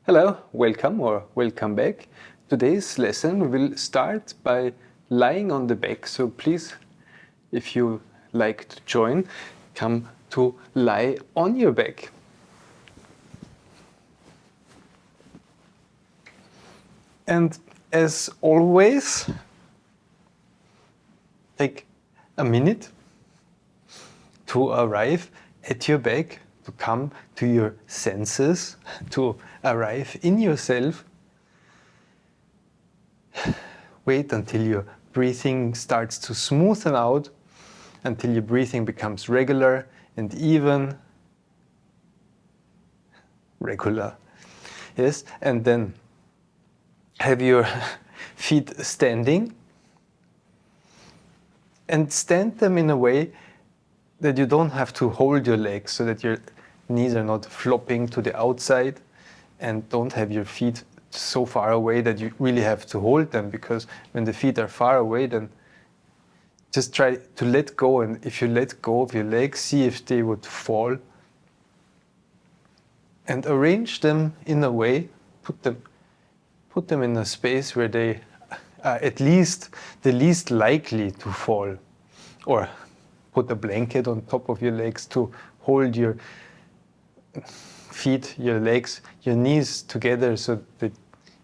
Hello, welcome or welcome back. Today's lesson will start by lying on the back. So please, if you like to join, come to lie on your back. And as always, take a minute to arrive at your back, to come to your senses, to arrive in yourself. Wait until your breathing starts to smoothen out, until your breathing becomes regular and even. Regular. Yes, and then have your feet standing and stand them in a way that you don't have to hold your legs, so that your knees are not flopping to the outside, and don't have your feet so far away that you really have to hold them, because when the feet are far away, then just try to let go, and if you let go of your legs, see if they would fall, and arrange them in a way, put them in a space where they are at least the least likely to fall, or put a blanket on top of your legs to hold your feet, your legs, your knees together, so that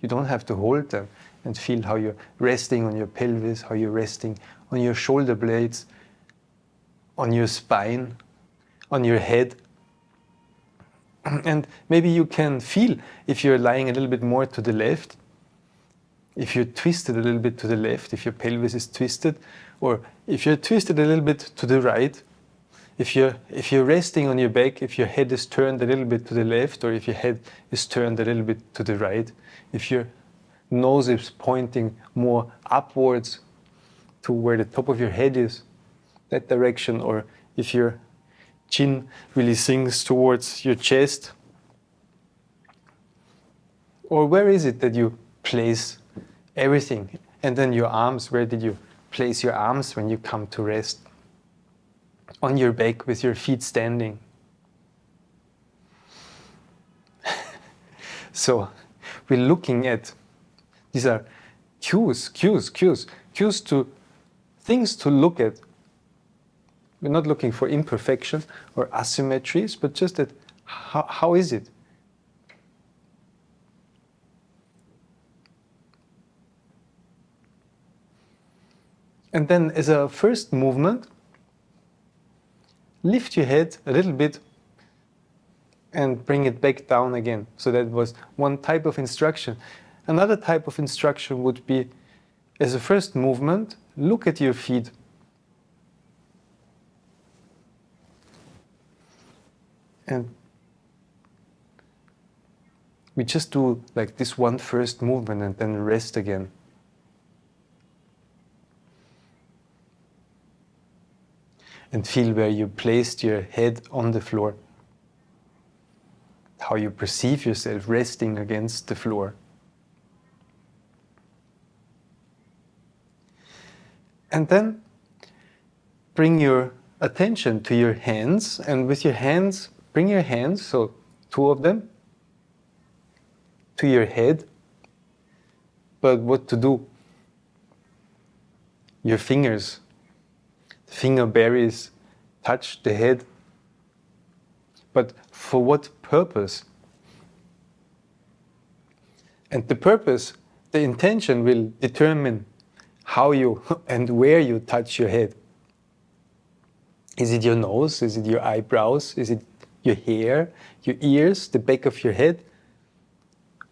you don't have to hold them, and feel how you're resting on your pelvis, how you're resting on your shoulder blades, on your spine, on your head. And maybe you can feel if you're lying a little bit more to the left, if you're twisted a little bit to the left, if your pelvis is twisted, or if you're twisted a little bit to the right, if you're resting on your back, if your head is turned a little bit to the left, or if your head is turned a little bit to the right, if your nose is pointing more upwards to where the top of your head is, that direction, or if your chin really sinks towards your chest, or where is it that you place everything? And then your arms, where did you place your arms when you come to rest? On your back with your feet standing. So we're looking at, these are cues to things to look at. We're not looking for imperfection or asymmetries, but just that how is it? And then as a first movement, lift your head a little bit and bring it back down again. So that was one type of instruction. Another type of instruction would be, as a first movement, look at your feet. And we just do like this one first movement and then rest again. And feel where you placed your head on the floor. How you perceive yourself resting against the floor. And then bring your attention to your hands, and with your hands, bring your hands, so two of them, to your head. But what to do? Your fingers. Finger berries touch the head. But for what purpose? And the purpose, the intention will determine how you and where you touch your head. Is it your nose? Is it your eyebrows? Is it your hair, your ears, the back of your head?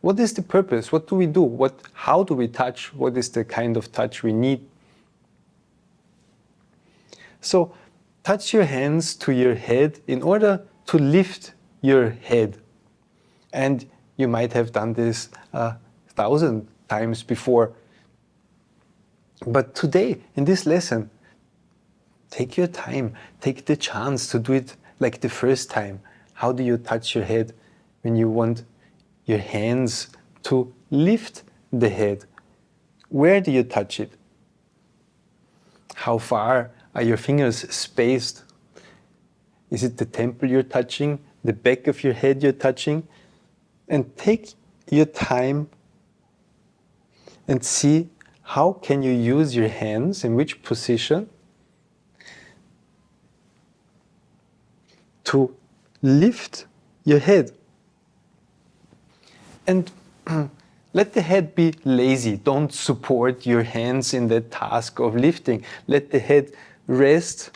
What is the purpose? What do we do? How do we touch? What is the kind of touch we need? So touch your hands to your head in order to lift your head. And you might have done this 1,000 times before. But today, in this lesson, take your time, take the chance to do it like the first time. How do you touch your head when you want your hands to lift the head? Where do you touch it? How far are your fingers spaced? Is it the temple you're touching, the back of your head you're touching? And take your time and see how can you use your hands, in which position, to lift your head. And let the head be lazy. Don't support your hands in the task of lifting. Let the head rest.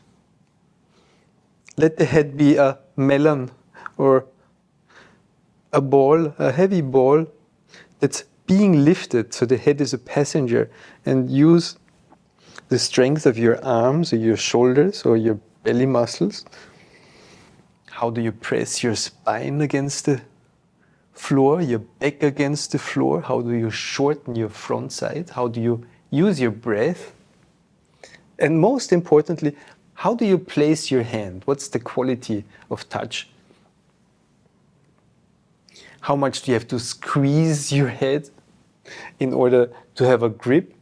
Let the head be a melon or a ball, a heavy ball that's being lifted. So the head is a passenger, and use the strength of your arms or your shoulders or your belly muscles. How do you press your spine against the floor, your back against the floor? How do you shorten your front side? How do you use your breath? And most importantly, how do you place your hand? What's the quality of touch? How much do you have to squeeze your head in order to have a grip?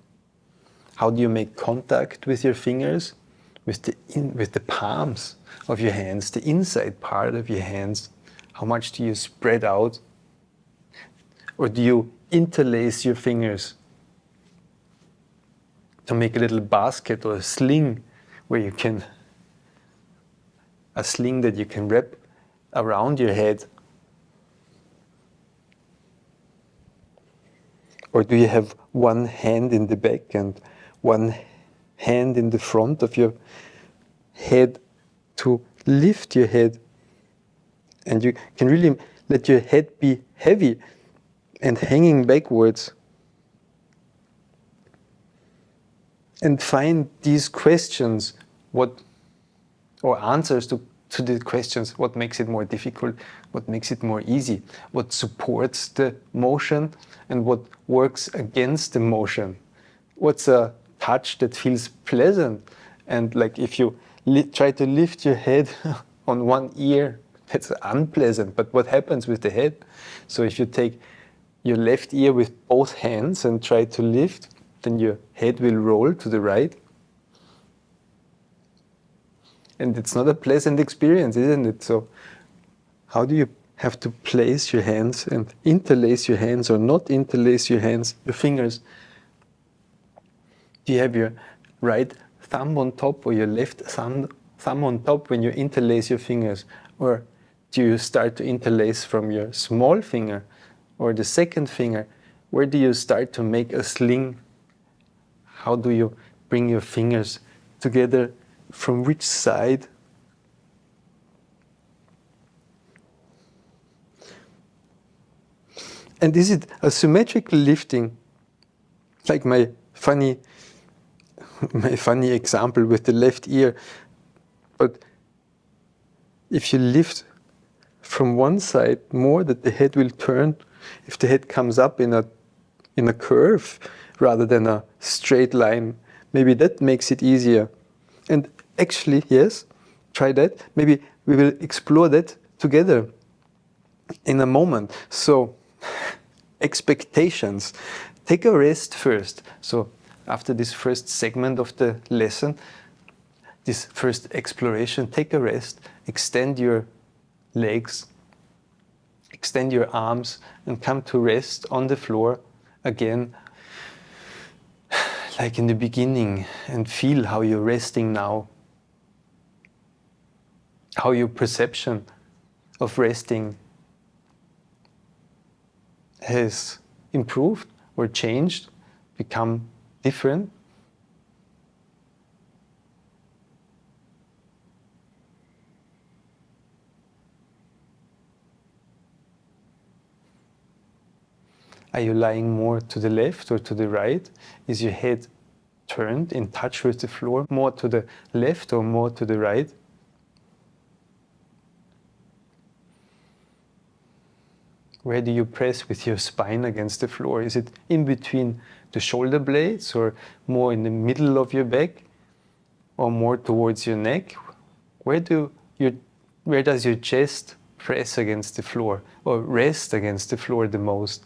How do you make contact with your fingers, with the palms of your hands, the inside part of your hands? How much do you spread out? Or do you interlace your fingers to make a little basket or a sling where you can, a sling that you can wrap around your head? Or do you have one hand in the back and one hand in the front of your head to lift your head? And you can really let your head be heavy and hanging backwards. And find these questions, or answers to the questions, what makes it more difficult, what makes it more easy, what supports the motion and what works against the motion. What's a touch that feels pleasant? And like if you try to lift your head on one ear, that's unpleasant, but what happens with the head? So if you take your left ear with both hands and try to lift, then your head will roll to the right. And it's not a pleasant experience, isn't it? So how do you have to place your hands and interlace your hands or not interlace your hands, your fingers? Do you have your right thumb on top or your left thumb on top when you interlace your fingers? Or do you start to interlace from your small finger or the second finger? Where do you start to make a sling? How do you bring your fingers together? From which side? And is it a symmetrical lifting? Like my funny example with the left ear. But if you lift from one side more, that the head will turn. If the head comes up in a curve rather than a straight line, maybe that makes it easier. And actually, yes, try that. Maybe we will explore that together in a moment. So, expectations. Take a rest first. So, after this first segment of the lesson, this first exploration, take a rest, extend your legs, extend your arms, and come to rest on the floor again, like in the beginning, and feel how you're resting now, how your perception of resting has improved or changed, become different. Are you lying more to the left or to the right? Is your head turned in touch with the floor, more to the left or more to the right? Where do you press with your spine against the floor? Is it in between the shoulder blades or more in the middle of your back or more towards your neck? Where does your chest press against the floor or rest against the floor the most?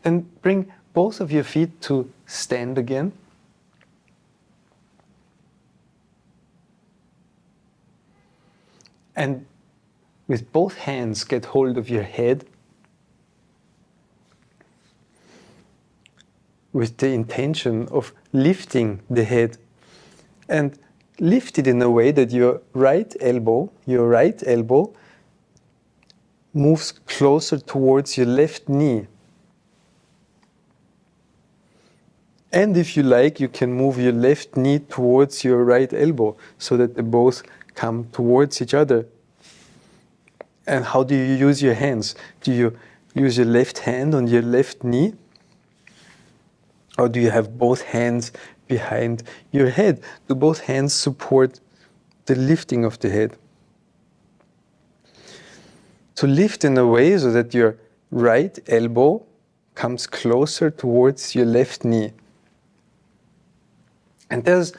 Then bring both of your feet to stand again. And with both hands, get hold of your head with the intention of lifting the head, and lift it in a way that your right elbow moves closer towards your left knee. And if you like, you can move your left knee towards your right elbow so that they both come towards each other. And how do you use your hands? Do you use your left hand on your left knee? Or do you have both hands behind your head? Do both hands support the lifting of the head? To lift in a way so that your right elbow comes closer towards your left knee. And there's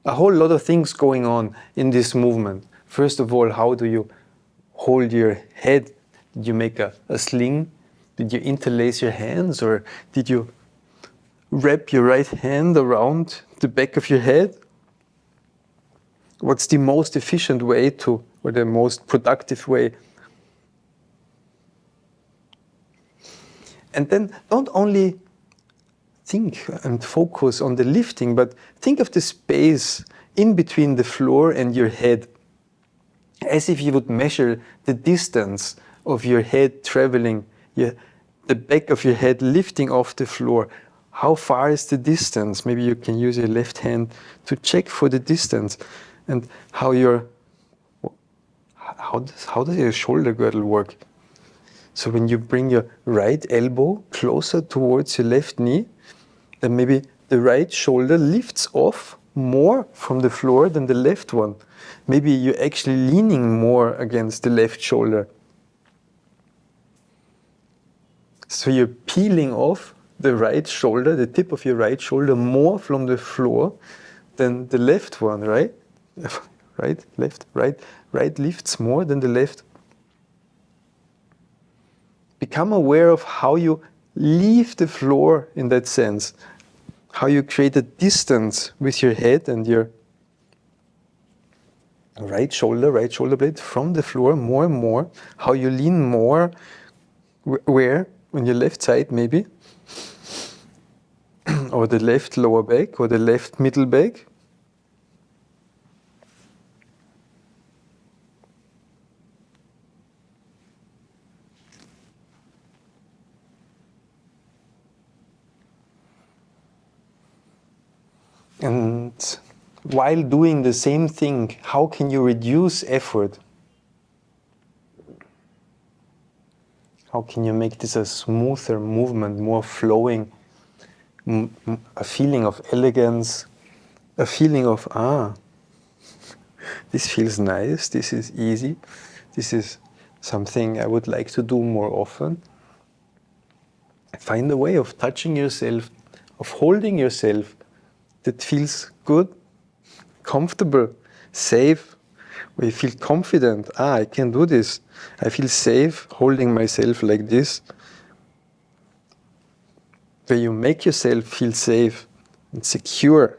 a whole lot of things going on in this movement. First of all, how do you hold your head? Did you make a sling? Did you interlace your hands? Or did you wrap your right hand around the back of your head? What's the most efficient way to, or the most productive way? And then don't only think and focus on the lifting, but think of the space in between the floor and your head, as if you would measure the distance of your head traveling, the back of your head lifting off the floor. How far is the distance? Maybe you can use your left hand to check for the distance, and how does your shoulder girdle work? So when you bring your right elbow closer towards your left knee, then maybe the right shoulder lifts off more from the floor than the left one. Maybe you're actually leaning more against the left shoulder. So you're peeling off the right shoulder, the tip of your right shoulder, more from the floor than the left one, right? Right, left, right. Right lifts more than the left. Become aware of how you leave the floor in that sense. How you create a distance with your head and your right shoulder blade from the floor more and more. How you lean more, where? On your left side maybe. Or the left lower back, or the left middle back. And while doing the same thing, how can you reduce effort? How can you make this a smoother movement, more flowing, a feeling of elegance, a feeling of, this feels nice, this is easy, this is something I would like to do more often. Find a way of touching yourself, of holding yourself, that feels good, comfortable, safe, where you feel confident. I can do this. I feel safe holding myself like this. Where you make yourself feel safe and secure.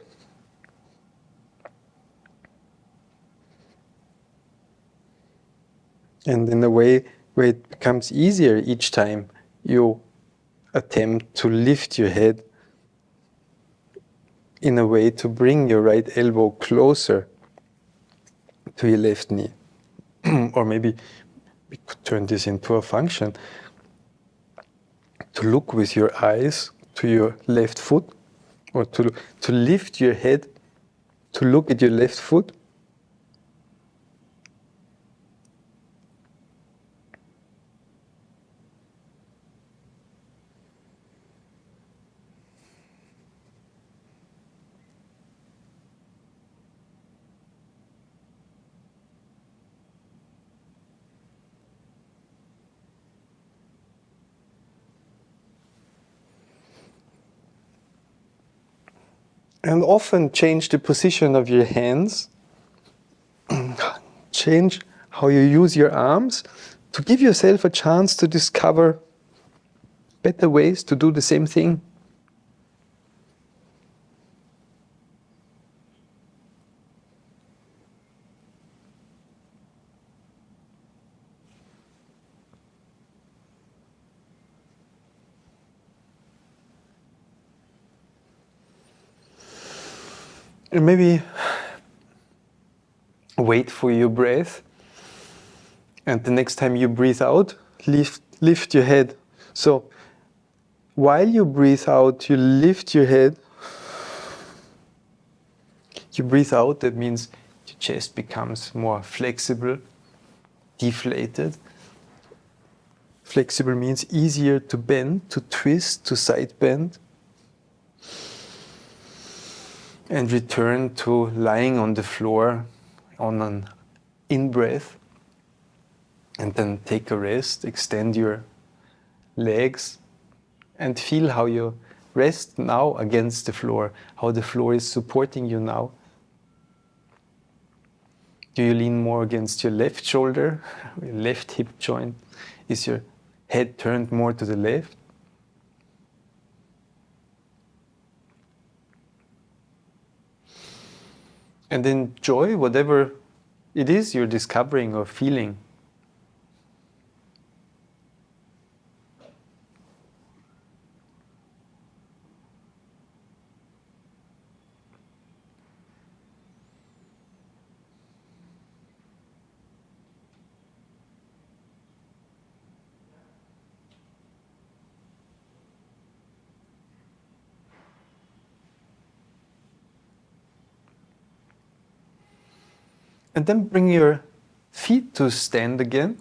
And in a way where it becomes easier each time you attempt to lift your head, in a way to bring your right elbow closer to your left knee. Or maybe we could turn this into a function. To look with your eyes to your left foot, or to lift your head to look at your left foot. And often change the position of your hands, change how you use your arms, to give yourself a chance to discover better ways to do the same thing. And maybe wait for your breath. And the next time you breathe out, lift your head. So while you breathe out, you lift your head. You breathe out, that means your chest becomes more flexible, deflated. Flexible means easier to bend, to twist, to side bend. And return to lying on the floor on an in-breath. And then take a rest, extend your legs, and feel how you rest now against the floor, how the floor is supporting you now. Do you lean more against your left shoulder, your left hip joint? Is your head turned more to the left? And enjoy whatever it is you're discovering or feeling. And then bring your feet to stand again.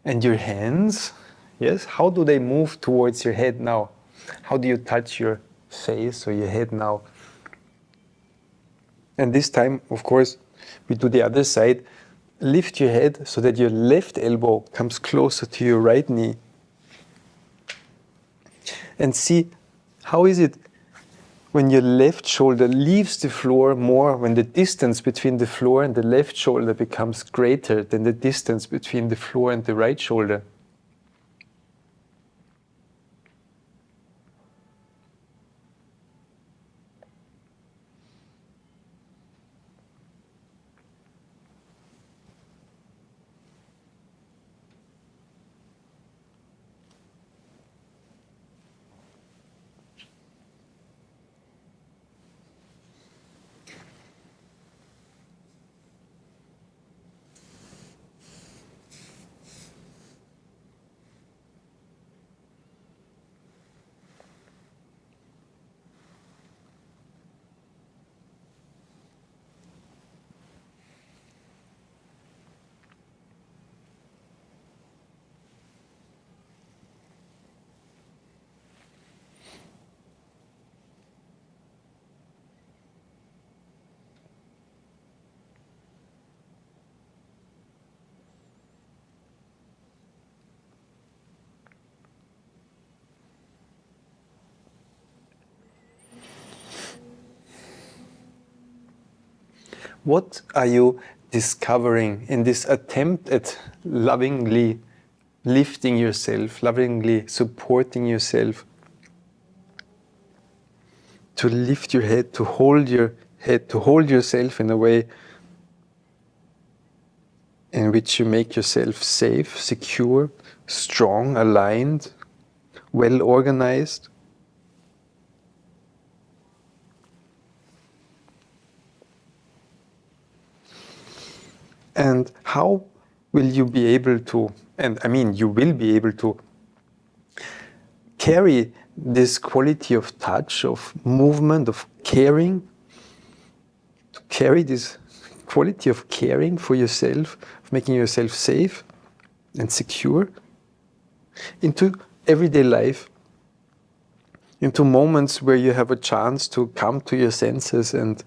And your hands, yes, how do they move towards your head now? How do you touch your face or your head now? And this time, of course, we do the other side. Lift your head so that your left elbow comes closer to your right knee. And see, how is it when your left shoulder leaves the floor more, when the distance between the floor and the left shoulder becomes greater than the distance between the floor and the right shoulder? What are you discovering in this attempt at lovingly lifting yourself, lovingly supporting yourself? To lift your head, to hold your head, to hold yourself in a way in which you make yourself safe, secure, strong, aligned, well organized. And how will you be able to, and I mean, you will be able to carry this quality of touch, of movement, of caring, to carry this quality of caring for yourself, of making yourself safe and secure into everyday life, into moments where you have a chance to come to your senses and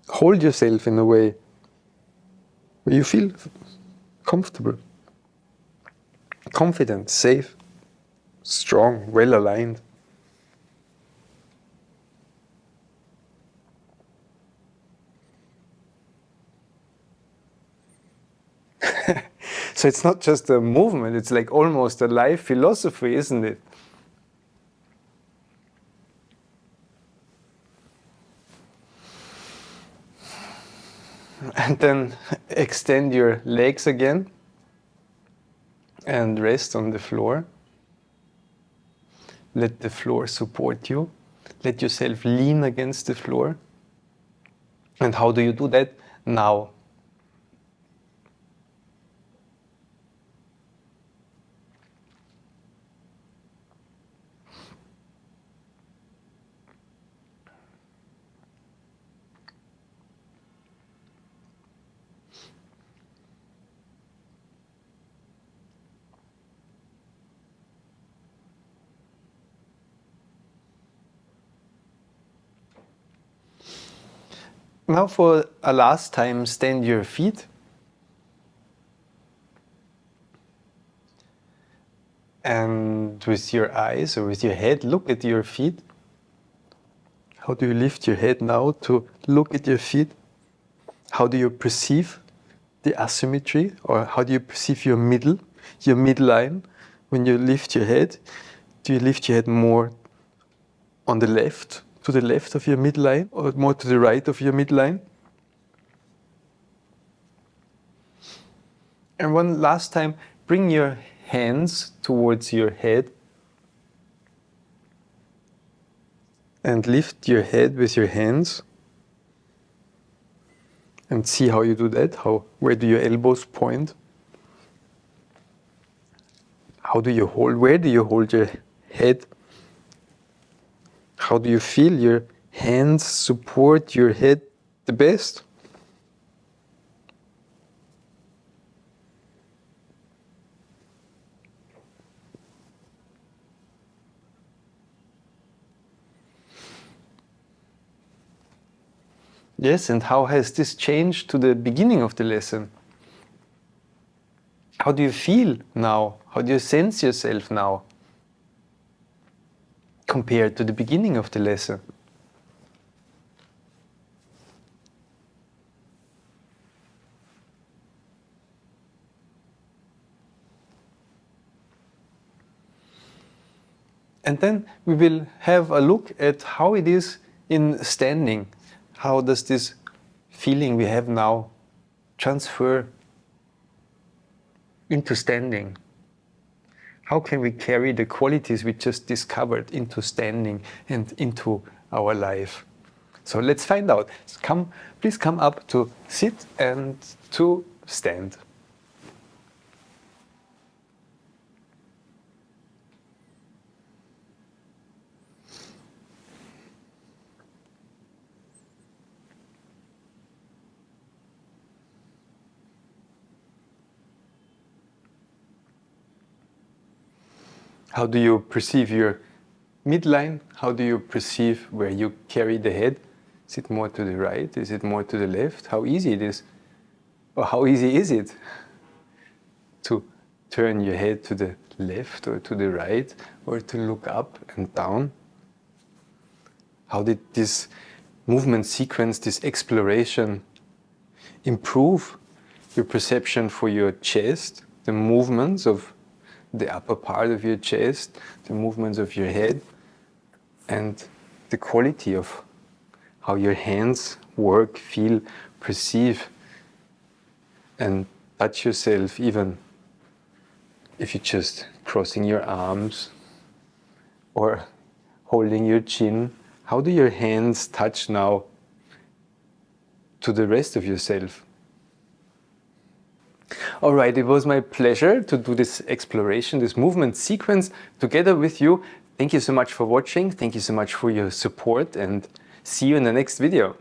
hold yourself in a way where you feel comfortable, confident, safe, strong, well aligned. So it's not just a movement, it's like almost a life philosophy, isn't it? And then extend your legs again and rest on the floor. Let the floor support you. Let yourself lean against the floor. And how do you do that? Now. Now for a last time, stand your feet. And with your eyes or with your head, look at your feet. How do you lift your head now to look at your feet? How do you perceive the asymmetry, or how do you perceive your midline? When you lift your head, do you lift your head more on the left, to the left of your midline, or more to the right of your midline? And one last time, bring your hands towards your head and lift your head with your hands. And see how you do that. Where do your elbows point? How do you hold? Where do you hold your head? How do you feel your hands support your head the best? Yes, and how has this changed to the beginning of the lesson? How do you feel now? How do you sense yourself now compared to the beginning of the lesson? And then we will have a look at how it is in standing. How does this feeling we have now transfer into standing? How can we carry the qualities we just discovered into standing and into our life? So let's find out. Please come up to sit and to stand. How do you perceive your midline? How do you perceive where you carry the head? Is it more to the right? Is it more to the left? How easy it is? Or how easy is it to turn your head to the left or to the right, or to look up and down? How did this movement sequence, this exploration, improve your perception for your chest, the movements of the upper part of your chest, the movements of your head, and the quality of how your hands work, feel, perceive, and touch yourself, even if you're just crossing your arms or holding your chin. How do your hands touch now to the rest of yourself? All right, it was my pleasure to do this exploration, this movement sequence together with you. Thank you so much for watching. Thank you so much for your support, and see you in the next video.